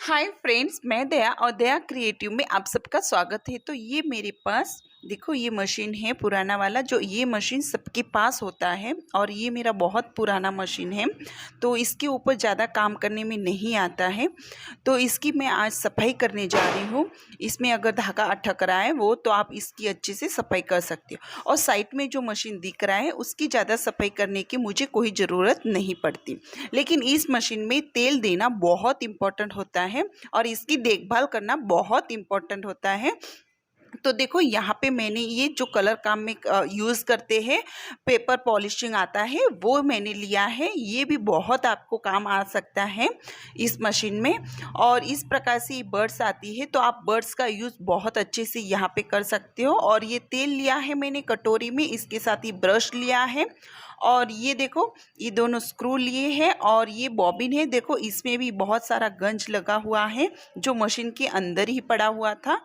Hi friends, मैं दया और दया creative में आप सबका स्वागत है। तो ये मेरे पास देखो, ये मशीन है पुराना वाला, जो ये मशीन सबके पास होता है और ये मेरा बहुत पुराना मशीन है। तो इसके ऊपर ज़्यादा काम करने में नहीं आता है, तो इसकी मैं आज सफाई करने जा रही हूँ। इसमें अगर धागा अटक रहा है वो, तो आप इसकी अच्छे से सफाई कर सकते हो। और साइड में जो मशीन दिख रहा है उसकी ज़्यादा सफाई करने की मुझे कोई ज़रूरत नहीं पड़ती, लेकिन इस मशीन में तेल देना बहुत इम्पोर्टेंट होता है और इसकी देखभाल करना बहुत इम्पोर्टेंट होता है। तो देखो, यहाँ पे मैंने ये जो कलर काम में यूज़ करते हैं, पेपर पॉलिशिंग आता है, वो मैंने लिया है। ये भी बहुत आपको काम आ सकता है इस मशीन में। और इस प्रकार से ये बर्ड्स आती है, तो आप बर्ड्स का यूज़ बहुत अच्छे से यहाँ पे कर सकते हो। और ये तेल लिया है मैंने कटोरी में, इसके साथ ही ब्रश लिया है। और ये देखो, ये दोनों स्क्रू लिए हैं और ये बॉबिन है। देखो, इसमें भी बहुत सारा गंज लगा हुआ है जो मशीन के अंदर ही पड़ा हुआ था।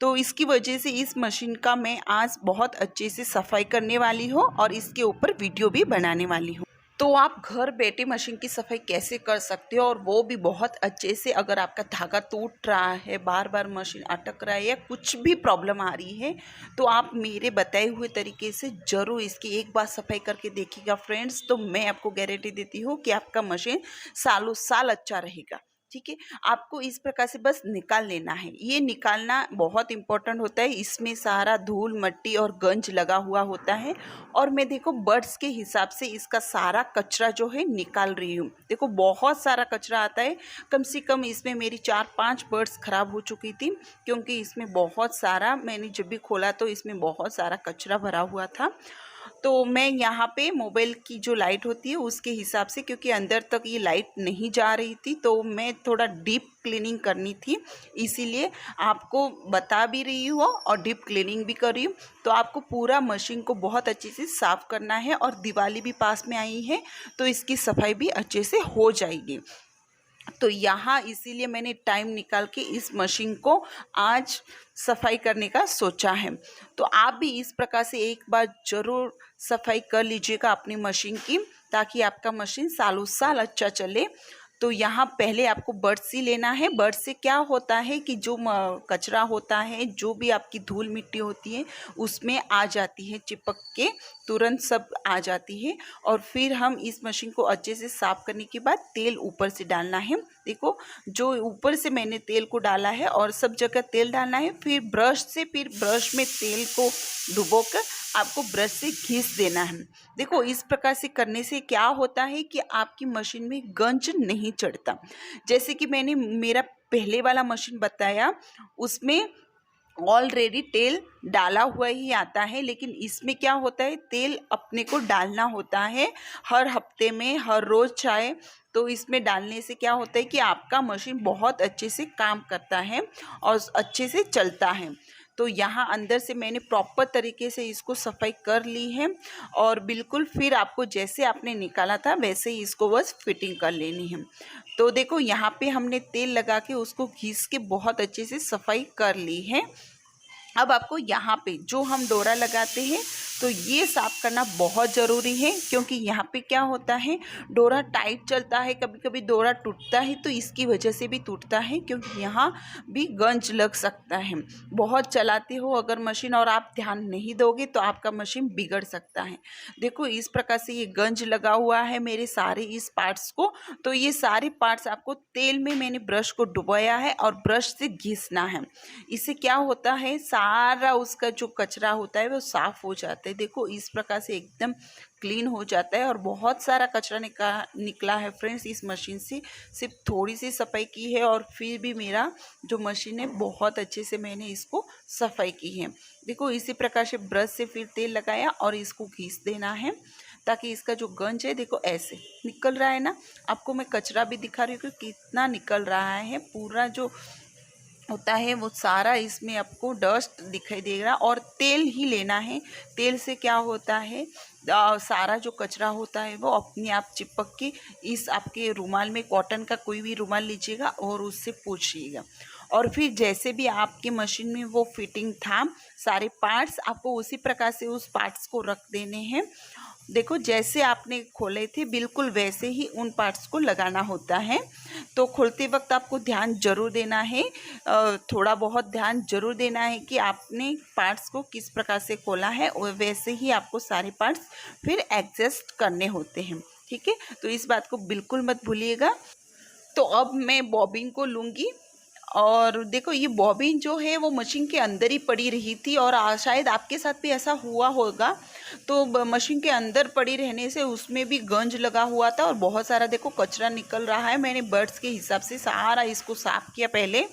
तो इसकी वजह से इस मशीन का मैं आज बहुत अच्छे से सफाई करने वाली हूँ और इसके ऊपर वीडियो भी बनाने वाली हूँ। तो आप घर बैठे मशीन की सफाई कैसे कर सकते हो, और वो भी बहुत अच्छे से। अगर आपका धागा टूट रहा है, बार बार मशीन अटक रहा है, या कुछ भी प्रॉब्लम आ रही है, तो आप मेरे बताए हुए तरीके से ज़रूर इसकी एक बार सफाई करके देखिएगा फ्रेंड्स। तो मैं आपको गारंटी देती हूँ कि आपका मशीन सालों साल अच्छा रहेगा। ठीक है, आपको इस प्रकार से बस निकाल लेना है। ये निकालना बहुत इम्पोर्टेंट होता है, इसमें सारा धूल मिट्टी और गंज लगा हुआ होता है। और मैं देखो बर्ड्स के हिसाब से इसका सारा कचरा जो है निकाल रही हूँ। देखो, बहुत सारा कचरा आता है, कम से कम इसमें मेरी 4-5 बर्ड्स ख़राब हो चुकी थी, क्योंकि इसमें बहुत सारा, मैंने जब भी खोला तो इसमें बहुत सारा कचरा भरा हुआ था। तो मैं यहाँ पे मोबाइल की जो लाइट होती है उसके हिसाब से, क्योंकि अंदर तक ये लाइट नहीं जा रही थी, तो मैं थोड़ा डीप क्लीनिंग करनी थी, इसीलिए आपको बता भी रही हूँ और डीप क्लीनिंग भी कर रही हूँ। तो आपको पूरा मशीन को बहुत अच्छे से साफ़ करना है। और दिवाली भी पास में आई है, तो इसकी सफाई भी अच्छे से हो जाएगी। तो यहाँ इसीलिए मैंने टाइम निकाल के इस मशीन को आज सफाई करने का सोचा है। तो आप भी इस प्रकार से एक बार ज़रूर सफाई कर लीजिएगा अपनी मशीन की, ताकि आपका मशीन सालों साल अच्छा चले। तो यहाँ पहले आपको ब्रश ही लेना है। ब्रश से क्या होता है कि जो कचरा होता है, जो भी आपकी धूल मिट्टी होती है, उसमें आ जाती है, चिपक के तुरंत सब आ जाती है। और फिर हम इस मशीन को अच्छे से साफ़ करने के बाद तेल ऊपर से डालना है। देखो, जो ऊपर से मैंने तेल को डाला है और सब जगह तेल डालना है। फिर ब्रश में तेल को डुबोकर आपको ब्रश से घिस देना है। देखो, इस प्रकार से करने से क्या होता है कि आपकी मशीन में गंज नहीं चढ़ता। जैसे कि मैंने मेरा पहले वाला मशीन बताया, उसमें ऑलरेडी तेल डाला हुआ ही आता है, लेकिन इसमें क्या होता है, तेल अपने को डालना होता है हर हफ्ते में, हर रोज़ चाहे। तो इसमें डालने से क्या होता है कि आपका मशीन बहुत अच्छे से काम करता है और अच्छे से चलता है। तो यहाँ अंदर से मैंने प्रॉपर तरीके से इसको सफाई कर ली है। और बिल्कुल फिर आपको जैसे आपने निकाला था वैसे ही इसको बस फिटिंग कर लेनी है। तो देखो, यहाँ पे हमने तेल लगा के उसको घिस के बहुत अच्छे से सफाई कर ली है। अब आपको यहाँ पे जो हम डोरा लगाते हैं, तो ये साफ़ करना बहुत ज़रूरी है, क्योंकि यहाँ पे क्या होता है, डोरा टाइट चलता है, कभी कभी डोरा टूटता है, तो इसकी वजह से भी टूटता है, क्योंकि यहाँ भी गंज लग सकता है। बहुत चलाते हो अगर मशीन और आप ध्यान नहीं दोगे तो आपका मशीन बिगड़ सकता है। देखो, इस प्रकार से ये गंज लगा हुआ है मेरे सारे इस पार्ट्स को। तो ये सारे पार्ट्स आपको तेल में मैंने ब्रश को डुबाया है और ब्रश से घिसना है। इससे क्या होता है, सारा उसका जो कचरा होता है वो साफ़ हो जाता है। देखो, इस प्रकार से एकदम क्लीन हो जाता है और बहुत सारा कचरा निकला है फ्रेंड्स इस मशीन से। सिर्फ थोड़ी सी सफाई की है और फिर भी मेरा जो मशीन है बहुत अच्छे से मैंने इसको सफाई की है। देखो, इसी प्रकार से ब्रश से फिर तेल लगाया और इसको घिस देना है, ताकि इसका जो गंज है, देखो ऐसे निकल रहा है ना। आपको मैं कचरा भी दिखा रही हूँ कि कितना निकल रहा है। पूरा जो होता है वो सारा इसमें आपको डस्ट दिखाई देगा। और तेल ही लेना है। तेल से क्या होता है, सारा जो कचरा होता है वो अपने आप चिपक के इस आपके रुमाल में, कॉटन का कोई भी रुमाल लीजिएगा और उससे पोंछिएगा। और फिर जैसे भी आपकी मशीन में वो फिटिंग था, सारे पार्ट्स आपको उसी प्रकार से उस पार्ट्स को रख देने हैं। देखो जैसे आपने खोले थे बिल्कुल वैसे ही उन पार्ट्स को लगाना होता है। तो खोलते वक्त आपको ध्यान जरूर देना है, थोड़ा बहुत ध्यान जरूर देना है कि आपने पार्ट्स को किस प्रकार से खोला है और वैसे ही आपको सारे पार्ट्स फिर एडजस्ट करने होते हैं। ठीक है, तो इस बात को बिल्कुल मत भूलिएगा। तो अब मैं बॉबिन को लूँगी और देखो ये बॉबिन जो है वो मशीन के अंदर ही पड़ी रही थी और शायद आपके साथ भी ऐसा हुआ होगा। तो मशीन के अंदर पड़ी रहने से उसमें भी गंज लगा हुआ था और बहुत सारा देखो कचरा निकल रहा है। मैंने बर्ड्स के हिसाब से सारा इसको साफ़ किया पहले,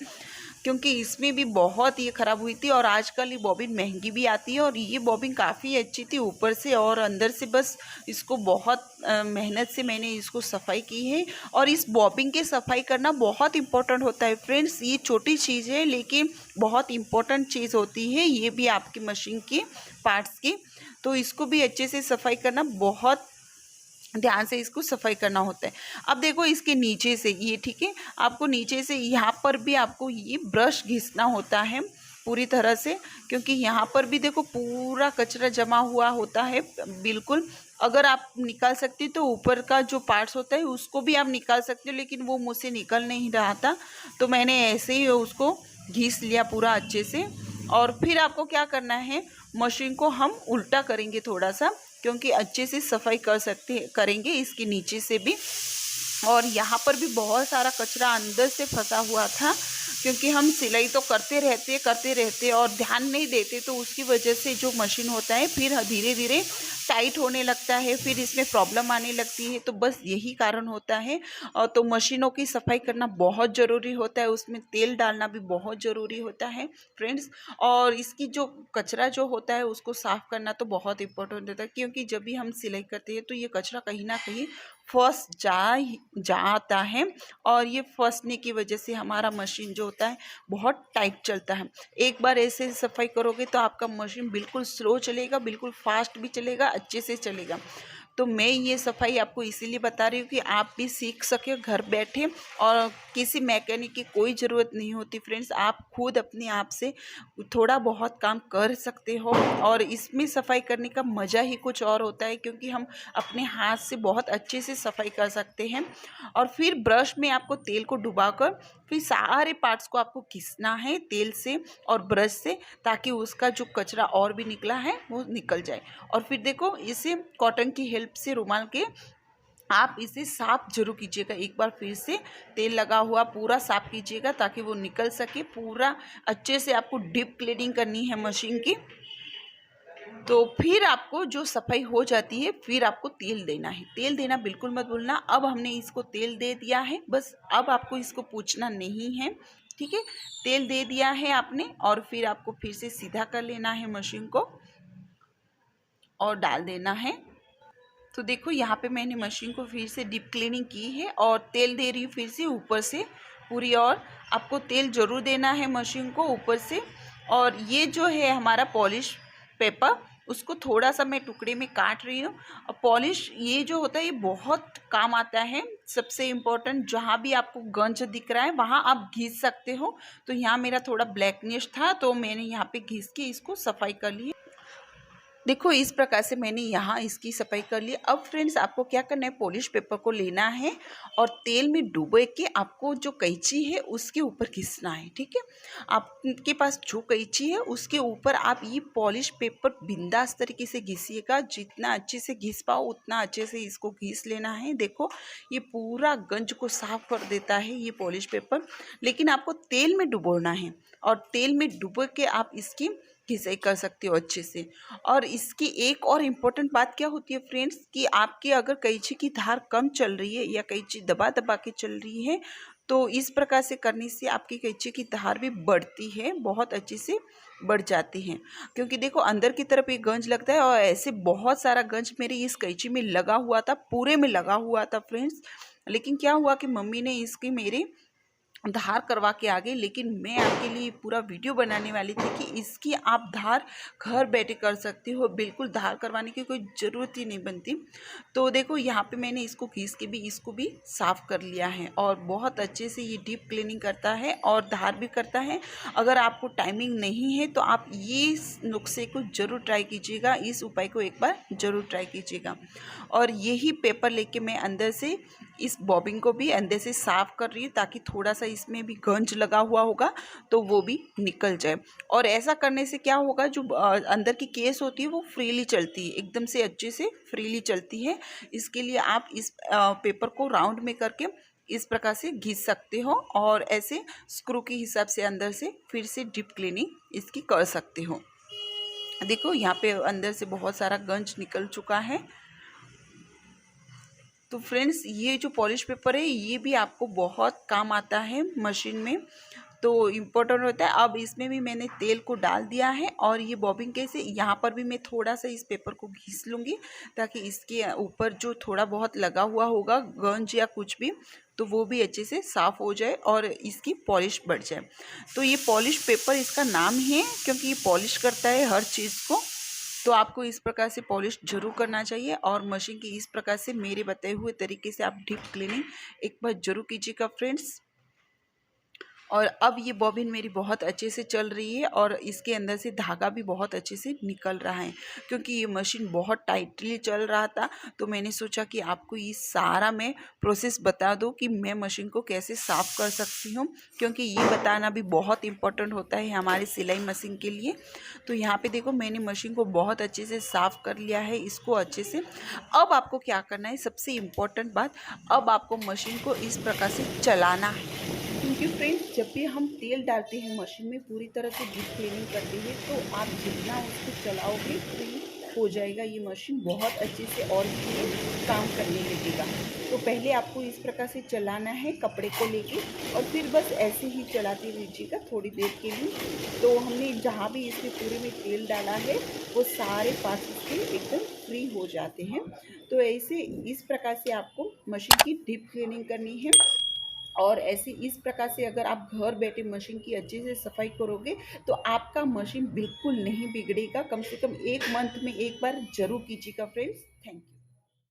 क्योंकि इसमें भी बहुत ये ख़राब हुई थी और आजकल ये बॉबिन महंगी भी आती है और ये बॉबिन काफ़ी अच्छी थी ऊपर से और अंदर से। बस इसको बहुत मेहनत से मैंने इसको सफाई की है और इस बॉबिन की सफाई करना बहुत इम्पोर्टेंट होता है फ्रेंड्स। ये छोटी चीज़ है लेकिन बहुत इम्पोर्टेंट चीज़ होती है ये भी आपकी मशीन के पार्ट्स की। तो इसको भी अच्छे से सफाई करना, बहुत ध्यान से इसको सफाई करना होता है। अब देखो इसके नीचे से ये, ठीक है, आपको नीचे से यहाँ पर भी आपको ये ब्रश घिसना होता है पूरी तरह से, क्योंकि यहाँ पर भी देखो पूरा कचरा जमा हुआ होता है बिल्कुल। अगर आप निकाल सकते तो ऊपर का जो पार्ट्स होता है उसको भी आप निकाल सकते हो, लेकिन वो मुझसे निकल नहीं रहा था तो मैंने ऐसे ही उसको घिस लिया पूरा अच्छे से। और फिर आपको क्या करना है, मशीन को हम उल्टा करेंगे थोड़ा सा, क्योंकि अच्छे से सफाई करेंगे इसके नीचे से भी। और यहाँ पर भी बहुत सारा कचरा अंदर से फंसा हुआ था, क्योंकि हम सिलाई तो करते रहते और ध्यान नहीं देते, तो उसकी वजह से जो मशीन होता है फिर धीरे धीरे टाइट होने लगता है, फिर इसमें प्रॉब्लम आने लगती है। तो बस यही कारण होता है। और तो मशीनों की सफाई करना बहुत ज़रूरी होता है, उसमें तेल डालना भी बहुत ज़रूरी होता है फ्रेंड्स। और इसकी जो कचरा जो होता है उसको साफ़ करना तो बहुत इम्पोर्टेंट होता है, क्योंकि जब भी हम सिलाई करते हैं तो ये कचरा कहीं ना कहीं फंस जाता है और ये फंसने की वजह से हमारा मशीन जो होता है बहुत टाइट चलता है। एक बार ऐसे सफाई करोगे तो आपका मशीन बिल्कुल स्लो चलेगा, बिल्कुल फास्ट भी चलेगा, अच्छे से चलेगा। तो मैं ये सफाई आपको इसीलिए बता रही हूँ कि आप भी सीख सके घर बैठे और किसी मैकेनिक की कोई ज़रूरत नहीं होती फ्रेंड्स। आप खुद अपने आप से थोड़ा बहुत काम कर सकते हो और इसमें सफाई करने का मज़ा ही कुछ और होता है, क्योंकि हम अपने हाथ से बहुत अच्छे से सफाई कर सकते हैं। और फिर ब्रश में आपको तेल को डुबाकर फिर सारे पार्ट्स को आपको घिसना है तेल से और ब्रश से, ताकि उसका जो कचरा और भी निकला है वो निकल जाए। और फिर देखो इसे कॉटन की हेल्प से रुमाल के आप इसे साफ जरूर कीजिएगा, एक बार फिर से तेल लगा हुआ पूरा साफ कीजिएगा ताकि वो निकल सके। पूरा अच्छे से आपको डीप क्लीनिंग करनी है मशीन की। तो फिर आपको जो सफाई हो जाती है फिर आपको तेल देना है, तेल देना बिल्कुल मत भूलना। अब हमने इसको तेल दे दिया है, बस अब आपको इसको पूछना नहीं है, ठीक है। तेल दे दिया है आपने और फिर आपको फिर से सीधा कर लेना है मशीन को और डाल देना है। तो देखो यहाँ पे मैंने मशीन को फिर से डीप क्लीनिंग की है और तेल दे रही हूँ फिर से ऊपर से पूरी। और आपको तेल ज़रूर देना है मशीन को ऊपर से। और ये जो है हमारा पॉलिश पेपर, उसको थोड़ा सा मैं टुकड़े में काट रही हूँ। और पॉलिश ये जो होता है ये बहुत काम आता है। सबसे इम्पोर्टेंट, जहाँ भी आपको गंज दिख रहा है वहाँ आप घिस सकते हो। तो यहाँ मेरा थोड़ा ब्लैकनेस था तो मैंने यहाँ पे घिस के इसको सफाई कर ली। देखो इस प्रकार से मैंने यहाँ इसकी सफाई कर ली। अब फ्रेंड्स आपको क्या करना है, पॉलिश पेपर को लेना है और तेल में डुबो के आपको जो कैंची है उसके ऊपर घिसना है, ठीक है। आपके पास जो कैंची है उसके ऊपर आप ये पॉलिश पेपर बिंदास तरीके से घिसिएगा। जितना अच्छे से घिस पाओ उतना अच्छे से इसको घिस लेना है। देखो ये पूरा गंज को साफ कर देता है ये पॉलिश पेपर, लेकिन आपको तेल में डुबोना है और तेल में डुबो के आप इसकी घिसाई कर सकते हो अच्छे से। और इसकी एक और इम्पोर्टेंट बात क्या होती है फ्रेंड्स, कि आपकी अगर कैंची की धार कम चल रही है या कैंची दबा दबा के चल रही है तो इस प्रकार से करने से आपकी कैंची की धार भी बढ़ती है, बहुत अच्छे से बढ़ जाती है। क्योंकि देखो अंदर की तरफ एक गंज लगता है और ऐसे बहुत सारा गंज मेरी इस कैंची में लगा हुआ था, पूरे में लगा हुआ था फ्रेंड्स। लेकिन क्या हुआ कि मम्मी ने इसकी मेरे धार करवा के आ गई, लेकिन मैं आपके लिए पूरा वीडियो बनाने वाली थी कि इसकी आप धार घर बैठे कर सकते हो, बिल्कुल धार करवाने की कोई ज़रूरत ही नहीं बनती। तो देखो यहाँ पे मैंने इसको घिस के भी इसको भी साफ़ कर लिया है और बहुत अच्छे से ये डीप क्लीनिंग करता है और धार भी करता है। अगर आपको टाइमिंग नहीं है तो आप ये नुस्खे को ज़रूर ट्राई कीजिएगा, इस उपाय को एक बार ज़रूर ट्राई कीजिएगा। और यही पेपर लेके मैं अंदर से इस बॉबिन को भी अंदर से साफ़ कर रही हूँ ताकि थोड़ा सा इसमें भी गंज लगा हुआ होगा तो वो भी निकल जाए। और ऐसा करने से क्या होगा, जो अंदर की केस होती है वो फ्रीली चलती है, एकदम से अच्छे से फ्रीली चलती है। इसके लिए आप इस पेपर को राउंड में करके इस प्रकार से घिस सकते हो और ऐसे स्क्रू के हिसाब से अंदर से फिर से डीप क्लीनिंग इसकी कर सकते हो। देखो यहाँ पे अंदर से बहुत सारा गंज निकल चुका है। तो फ्रेंड्स, ये जो पॉलिश पेपर है ये भी आपको बहुत काम आता है मशीन में, तो इम्पोर्टेंट होता है। अब इसमें भी मैंने तेल को डाल दिया है और ये बॉबिंग कैसे यहाँ पर भी मैं थोड़ा सा इस पेपर को घिस लूँगी ताकि इसके ऊपर जो थोड़ा बहुत लगा हुआ होगा गंज या कुछ भी, तो वो भी अच्छे से साफ़ हो जाए और इसकी पॉलिश बढ़ जाए। तो ये पॉलिश पेपर इसका नाम है क्योंकि ये पॉलिश करता है हर चीज़ को। तो आपको इस प्रकार से पॉलिश जरूर करना चाहिए और मशीन की इस प्रकार से मेरे बताए हुए तरीके से आप डीप क्लीनिंग एक बार जरूर कीजिएगा फ्रेंड्स। और अब ये बॉबिन मेरी बहुत अच्छे से चल रही है और इसके अंदर से धागा भी बहुत अच्छे से निकल रहा है क्योंकि ये मशीन बहुत टाइटली चल रहा था। तो मैंने सोचा कि आपको ये सारा मैं प्रोसेस बता दूं कि मैं मशीन को कैसे साफ़ कर सकती हूँ, क्योंकि ये बताना भी बहुत इम्पोर्टेंट होता है हमारी सिलाई मशीन के लिए। तो यहाँ पे देखो मैंने मशीन को बहुत अच्छे से साफ़ कर लिया है इसको अच्छे से। अब आपको क्या करना है, सबसे इम्पोर्टेंट बात, अब आपको मशीन को इस प्रकार से चलाना है, क्योंकि फ्रेंड्स जब भी हम तेल डालते हैं मशीन में पूरी तरह से डीप क्लीनिंग करते हैं तो आप जितना उसको चलाओगे तो हो जाएगा ये मशीन बहुत अच्छे से और भी काम करने लगेगा। तो पहले आपको इस प्रकार से चलाना है कपड़े को लेके और फिर बस ऐसे ही चलाते रहिएगा थोड़ी देर के लिए। तो हमने जहाँ भी इसमें पूरे में तेल डाला है वो सारे पार्ट्स इसके एकदम फ्री हो जाते हैं। तो ऐसे इस प्रकार से आपको मशीन की डीप क्लीनिंग करनी है। और ऐसे इस प्रकार से अगर आप घर बैठे मशीन की अच्छे से सफाई करोगे तो आपका मशीन बिल्कुल नहीं बिगड़ेगा। कम से कम 1 मंथ में एक बार जरूर कीजिएगा फ्रेंड्स। Thank you.